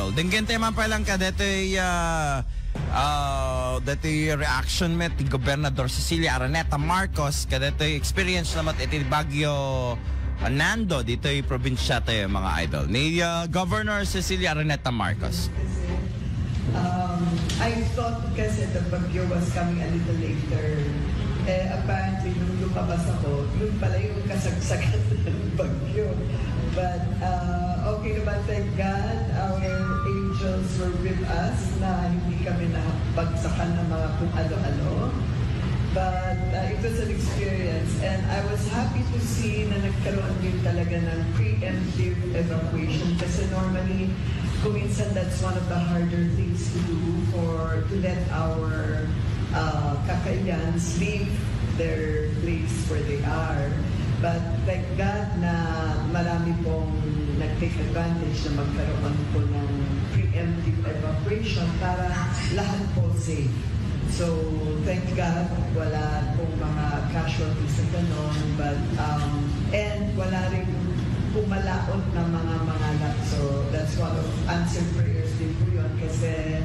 Idol. Dinggan teman pa lang ka deto'y reaction met ti Gobernador Cecilia Araneta Marcos kadeto'y experience naman iti Baguio Nando dito'y probinsya tayo mga idol ni Governor Cecilia Araneta Marcos. I thought kasi the Bagyo was coming a little later. Apparently, nung lumabas ako, yun pala yung kasagsagan ng Bagyo. But, okay naman, thank God, our angels were with us na hindi kami nabagsakan ng mga kung ano-ano. But it was an experience and I was happy to see na nagkaroon din talaga ng preemptive evacuation kasi normally, kuminsan that's one of the harder things to do to let our Cagayan's leave their place where they are. But thank God na marami pong nag-take advantage na magkaroon po ng preemptive evacuation para lahat po safe. So, thank God, wala pong mga casualties na gano'n, but, and wala rin pumalaot na mga mangalap. So, that's one of answered prayers din po yun kasi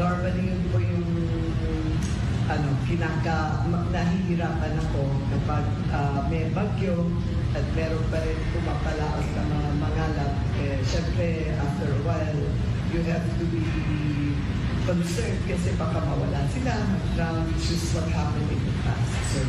normally yun po yung nahihirapan ako kapag may bagyo at meron pa rin pumapalaot na mga mangalap. Siyempre, after a while, you have to be concerned kasi baka mawala sila, which is what happened in the past. So,